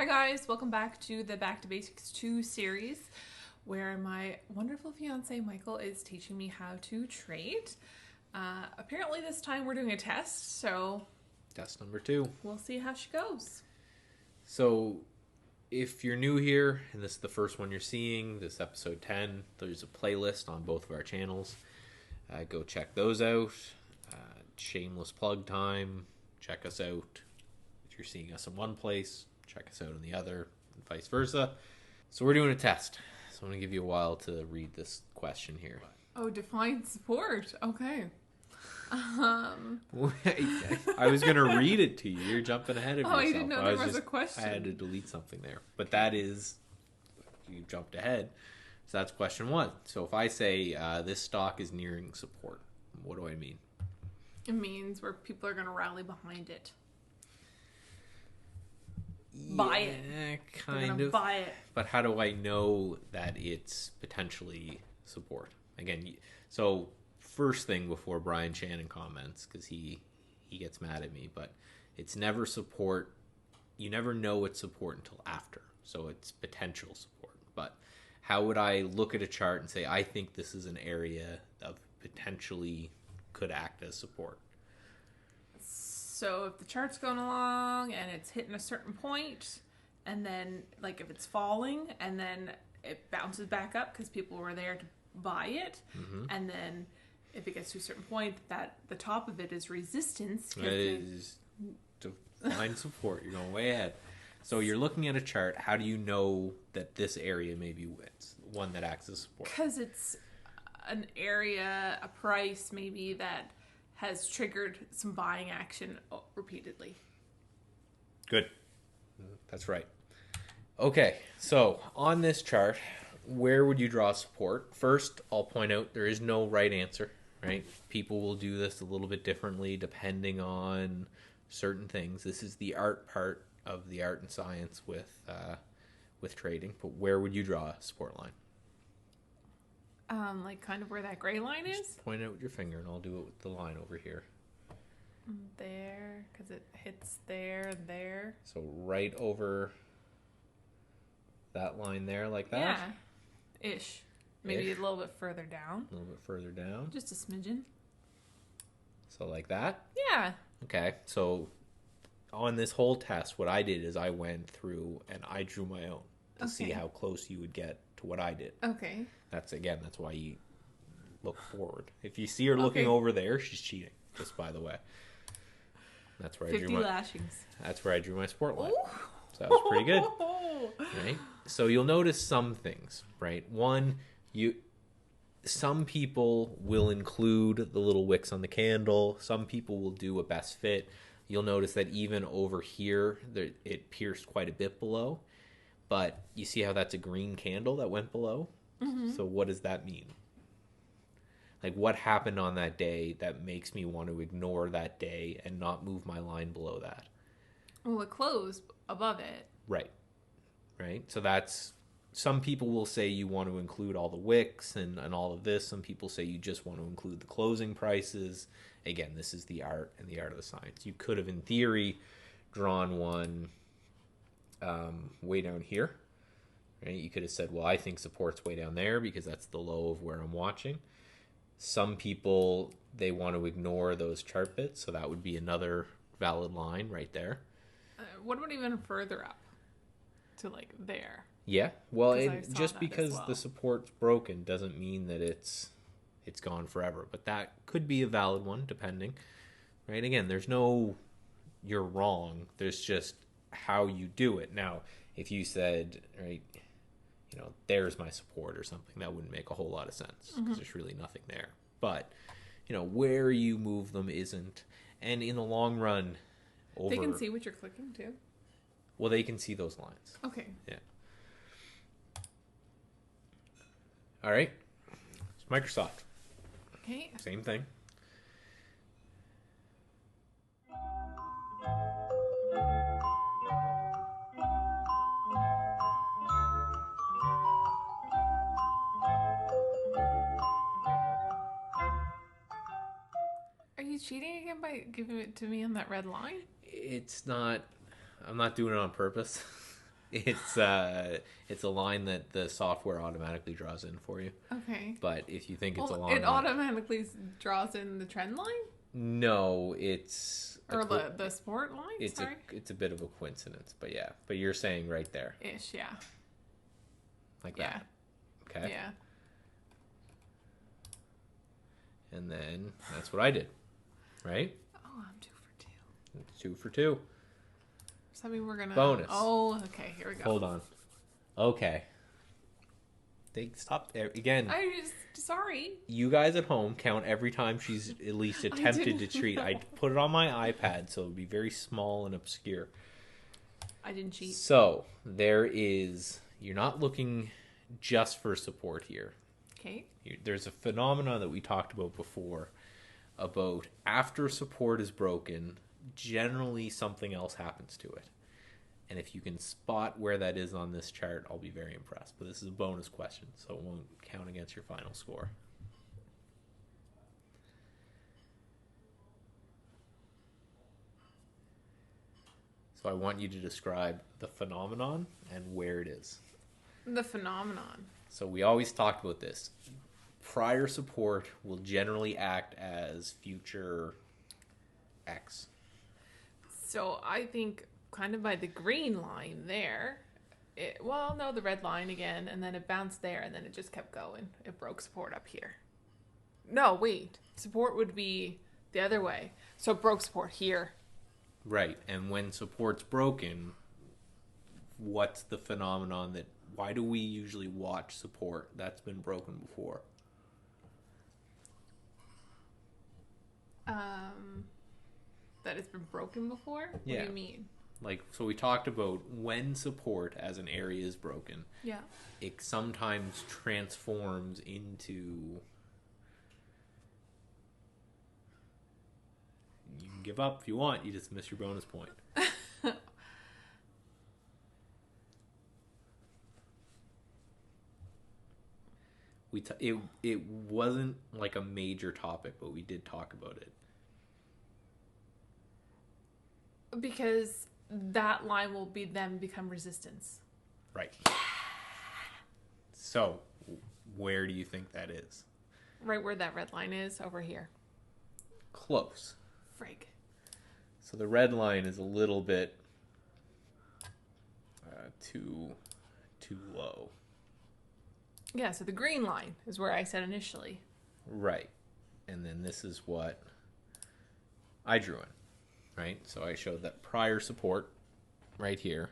Hi guys, welcome back to the Back to Basics 2 series where my wonderful fiance Michael is teaching me how to trade. Apparently this time we're doing a test, so Test number 2. we'll see how she goes. So, if you're new here and this is the first one you're seeing, this episode 10, there's a playlist on both of our channels. Go check those out. Shameless plug time. Check us out. If you're seeing us in one place, check us out in the other, and vice versa. So we're doing a test. So I'm going to give you a while to read this question here. Oh, define support. Okay. I was going to read it to you. You're jumping ahead of yourself. I didn't know there was a question. I had to delete something there. But that is, you jumped ahead. So that's question 1. So if I say this stock is nearing support, what do I mean? It means where people are going to rally behind it. Buy it. Kind of. Buy it. But how do I know that it's potentially support? Again, so first thing before Brian Shannon comments, because he gets mad at me, but it's never support. You never know it's support until after. So it's potential support. But how would I look at a chart and say, I think this is an area of potentially could act as support? So if the chart's going along and it's hitting a certain point, and then like if it's falling and then it bounces back up because people were there to buy it, and then if it gets to a certain point, that the top of it is resistance. It is to find support. You're going way ahead. So you're looking at a chart. How do you know that this area maybe wins? One that acts as support. Because it's an area, a price maybe that has triggered some buying action repeatedly. Good. That's right. Okay, so on this chart, where would you draw support? First, I'll point out there is no right answer, right? People will do this a little bit differently depending on certain things. This is the art part of the art and science with trading. But where would you draw a support line? Like kind of where that gray line is? Just point it with your finger and I'll do it with the line over here. There, because it hits there and there. So right over that line there like that? Yeah, ish. Maybe a little bit further down. A little bit further down. Just a smidgen. So like that? Yeah. Okay, so on this whole test, what I did is I went through and I drew my own to see how close you would get to what I did. Okay. That's why you look forward. If you see her looking over there, she's cheating. Just by the way, that's where I drew 50 lashings. That's where I drew my support line. Ooh. So that was pretty good, right? So you'll notice some things, right? One, some people will include the little wicks on the candle. Some people will do a best fit. You'll notice that even over here, it pierced quite a bit below. But you see how that's a green candle that went below? Mm-hmm. So what does that mean? Like what happened on that day that makes me want to ignore that day and not move my line below that? Well, it closed above it. Right. So that's, some people will say you want to include all the wicks and all of this. Some people say you just want to include the closing prices. Again, this is the art and the art of the science. You could have, in theory, drawn one way down here, right? You could have said, well, I think support's way down there because that's the low of where I'm watching. Some people, they want to ignore those chart bits, so that would be another valid line right there. What about even further up to like there? Yeah, well, just that because as well. the support's broken doesn't mean that it's gone forever, but that could be a valid one depending, right? Again, there's no you're wrong, there's just how you do it. Now, if you said, right, there's my support or something, that wouldn't make a whole lot of sense because there's really nothing there. But, where you move them isn't. And in the long run, They can see what you're clicking to. Well, they can see those lines. Okay. Yeah. All right. It's Microsoft. Okay. Same thing. Are you cheating again by giving it to me on that red line? It's not, I'm not doing it on purpose. It's a line that the software automatically draws in for you. Okay. But if you think it's a long it line, automatically draws in the trend line? no, it's Or the sport line? It's a bit of a coincidence, but yeah. But you're saying right there. Ish, yeah. Like that. Okay. Yeah. And then that's what I did. Right? Oh, I'm 2 for 2. It's 2 for 2. Does that mean we're gonna bonus? Oh, okay, here we go. Hold on. Okay. They stopped again. Sorry. You guys at home count every time she's at least attempted to cheat. I put it on my iPad so it would be very small and obscure. I didn't cheat. So you're not looking just for support here. Okay. There's a phenomenon that we talked about before about after support is broken, generally something else happens to it. And if you can spot where that is on this chart, I'll be very impressed. But this is a bonus question, so it won't count against your final score. So I want you to describe the phenomenon and where it is. The phenomenon. So we always talked about this. Prior support will generally act as future X. So I think kind of by the green line there, the red line again, and then it bounced there, and then it just kept going. It broke support up here. No, wait. Support would be the other way. So it broke support here. Right, and when support's broken, what's the phenomenon why do we usually watch support that's been broken before? That it's been broken before? What do you mean? So we talked about when support as an area is broken. Yeah. It sometimes transforms into... You can give up if you want. You just miss your bonus point. It wasn't like a major topic, but we did talk about it. Because that line will then become resistance. Right. So, where do you think that is? Right where that red line is, over here. Close. Frig. So the red line is a little bit too low. Yeah, so the green line is where I said initially. Right. And then this is what I drew in. Right? So I showed that prior support right here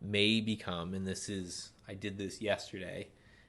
may become, and I did this yesterday.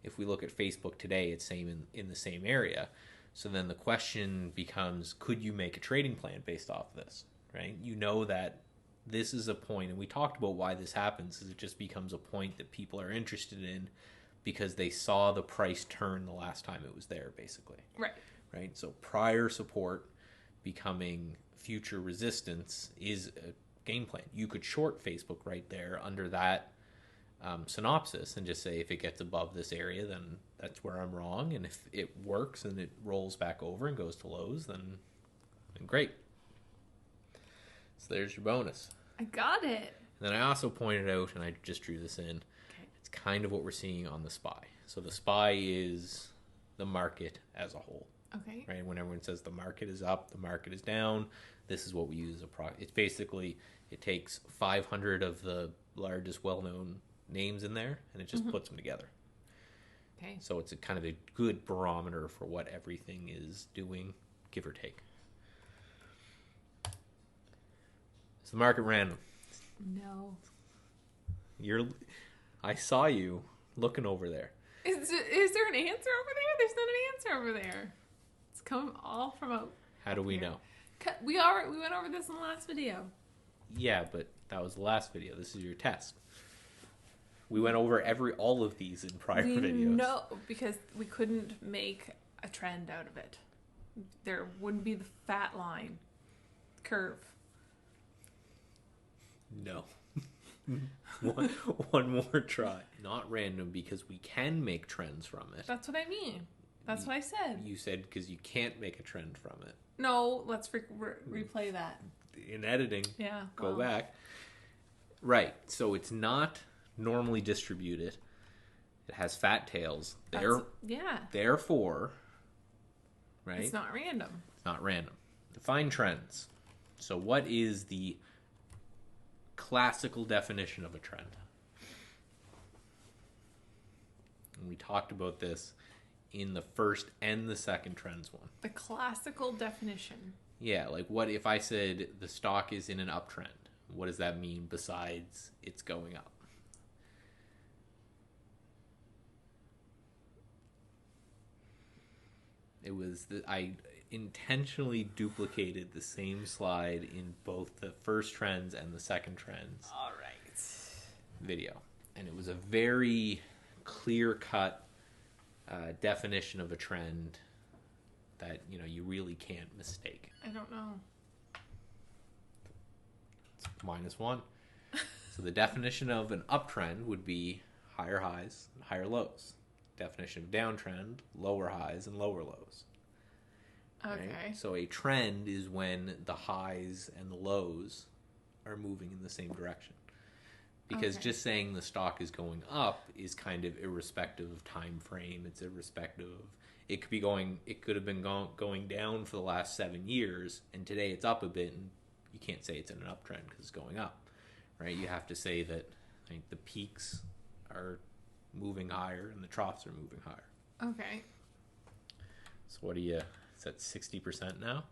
If we look at Facebook today, it's same in the same area. So then the question becomes, could you make a trading plan based off of this? Right? You know that this is a point, and we talked about why this happens, is it just becomes a point that people are interested in because they saw the price turn the last time it was there, basically. Right. Right? So prior support becoming future resistance is a game plan. You could short Facebook right there under that synopsis and just say, if it gets above this area, then that's where I'm wrong. And if it works and it rolls back over and goes to lows, then great. So there's your bonus. I got it. And then I also pointed out, and I just drew this in, it's kind of what we're seeing on the SPY. So the SPY is the market as a whole. Okay. Right? When everyone says the market is up, the market is down, this is what we use as a proxy. It's basically, it takes 500 of the largest well-known names in there, and it just puts them together. Okay. So it's a kind of a good barometer for what everything is doing, give or take. Is the market random? No. I saw you looking over there. Is there an answer over there? There's not an answer over there. It's come all from out. How do we know? We went over this in the last video. Yeah, but that was the last video. This is your test. We went over all of these in prior videos. No, because we couldn't make a trend out of it. There wouldn't be the fat line curve. No. one more try. Not random, because we can make trends from it. That's what I mean. That's what I said. You said because you can't make a trend from it. No, let's replay that. In editing, Yeah. go back. Right. So it's not normally distributed. It has fat tails. Yeah. Therefore, right? It's not random. It's not random. Define trends. So what is the classical definition of a trend? And we talked about this in the first and the second trends one. The classical definition. Yeah, like what if I said the stock is in an uptrend? What does that mean besides it's going up? It was I intentionally duplicated the same slide in both the first trends and the second trends. All right. Video, and it was a very clear-cut definition of a trend that you really can't mistake. I don't know. It's -1. So the definition of an uptrend would be higher highs and higher lows. Definition of downtrend, lower highs and lower lows. Okay. Right? So a trend is when the highs and the lows are moving in the same direction. Because just saying the stock is going up is kind of irrespective of time frame. It's irrespective of, it could have been going down for the last 7 years, and today it's up a bit, and you can't say it's in an uptrend because it's going up, right? You have to say that the peaks are moving higher and the troughs are moving higher. Okay. So what is that 60% now?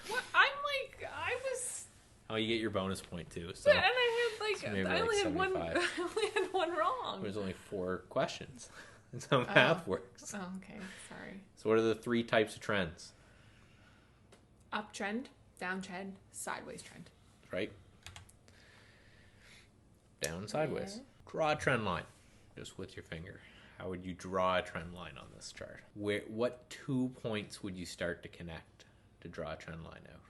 What? I was. Oh, you get your bonus point too. So yeah, and I only had one. 75. I only had one wrong. There's only 4 questions. That's how math works. Oh, okay. Sorry. So what are the 3 types of trends? Uptrend, downtrend, sideways trend. Right? Down, sideways. Yeah. Draw a trend line, just with your finger. How would you draw a trend line on this chart? What 2 points would you start to connect to draw a trend line out?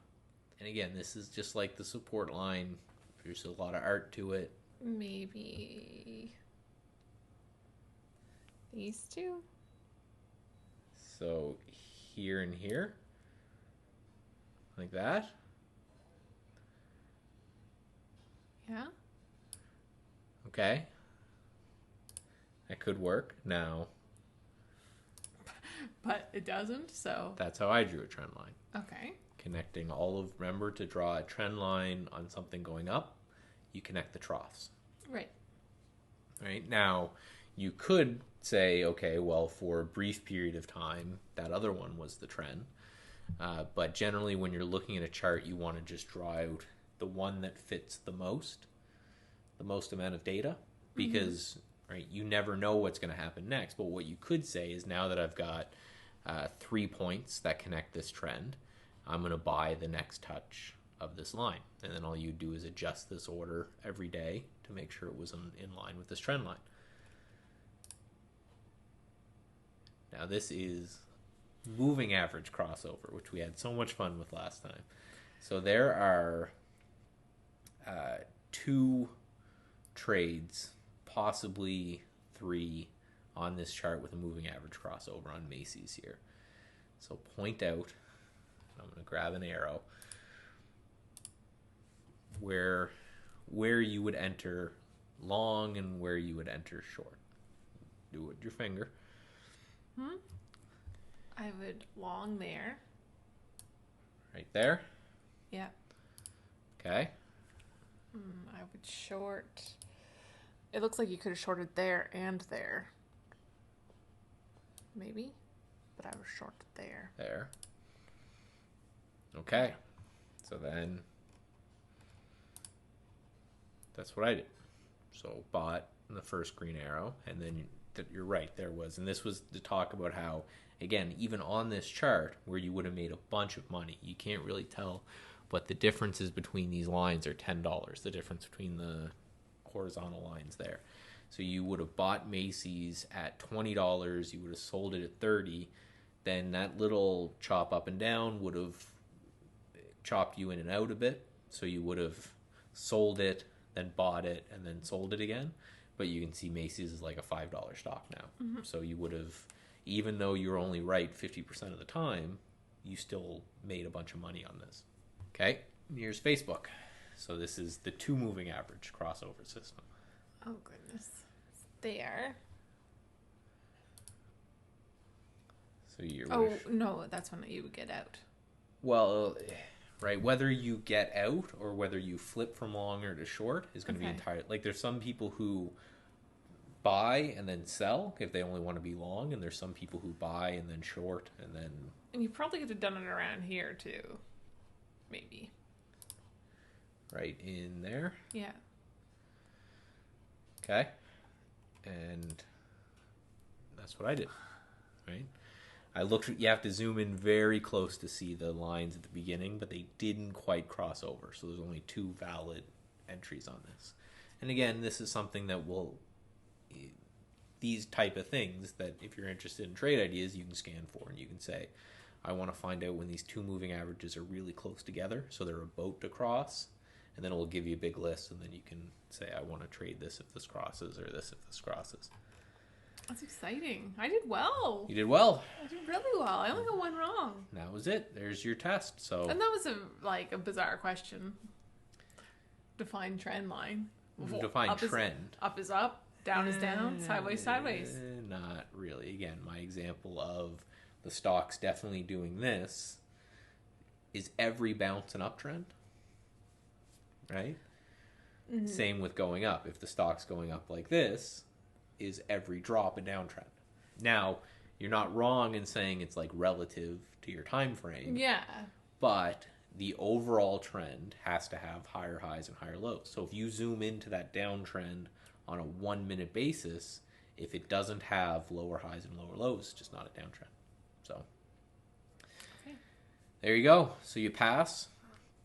And again, this is just like the support line. There's a lot of art to it. Maybe these 2. So here and here, like that. Yeah. Okay. That could work. Now. But it doesn't, so. That's how I drew a trend line. Okay. Connecting remember to draw a trend line on something going up, you connect the troughs. Right. Right. Now, you could say, okay, well, for a brief period of time, that other one was the trend. But generally, when you're looking at a chart, you want to just draw out the one that fits the most amount of data, because right, you never know what's going to happen next. But what you could say is, now that I've got 3 points that connect this trend, I'm going to buy the next touch of this line. And then all you do is adjust this order every day to make sure it was in line with this trend line. Now this is moving average crossover, which we had so much fun with last time. So there are 2 trades, possibly 3, on this chart with a moving average crossover on Macy's here. So point out, I'm going to grab an arrow, where you would enter long and where you would enter short. Do it with your finger. I would long there. Right there? Yeah. Okay. I would short. It looks like you could have shorted there and there. Maybe. But I was short there. There. Okay. So then that's what I did. So bought the first green arrow, and then you're right, there was. And this was to talk about how, again, even on this chart where you would have made a bunch of money, you can't really tell, but the differences between these lines are $10, the difference between the horizontal lines there. So you would have bought Macy's at $20, you would have sold it at $30, then that little chop up and down would have chopped you in and out a bit. So you would have sold it, then bought it, and then sold it again. But you can see Macy's is like a $5 stock now. So you would have, even though you're only right 50% of the time, you still made a bunch of money on this. Okay, here's Facebook. So this is the 2 moving average crossover system. Oh, goodness. They are. So you're no, that's when you would get out. well, right. Whether you get out or whether you flip from longer to short is going to be entirely like. There's some people who buy and then sell if they only want to be long, and there's some people who buy and then short and then. And you probably could have done it around here too, maybe. Right in there. Yeah. Okay. And that's what I did. Right. I looked. You have to zoom in very close to see the lines at the beginning, but they didn't quite cross over. So there's only 2 valid entries on this. And again, this is something that will. These type of things that if you're interested in trade ideas, you can scan for, and you can say, I want to find out when these 2 moving averages are really close together, so they're about to cross, and then it will give you a big list, and then you can say, I want to trade this if this crosses, or this if this crosses. That's exciting. I did well. You did well. I did really well. I only got 1 wrong. That was it. There's your test. So. And that was a bizarre question. Define trend line. Define trend. Up is up. Down is down. Sideways, sideways. Not really. Again, my example of the stock's definitely doing this is every bounce an uptrend, right? Mm-hmm. Same with going up. If the stock's going up like this, is every drop a downtrend. Now, you're not wrong in saying it's like relative to your time frame. Yeah. But the overall trend has to have higher highs and higher lows. So if you zoom into that downtrend on a 1-minute basis, if it doesn't have lower highs and lower lows, it's just not a downtrend. So There you go. So you pass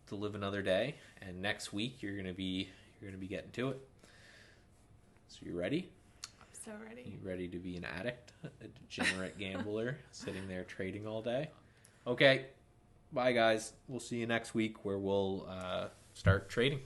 to live another day, and next week you're gonna be getting to it. So you ready? I'm so ready. You ready to be an addict, a degenerate gambler, sitting there trading all day? Okay. Bye, guys. We'll see you next week where we'll start trading.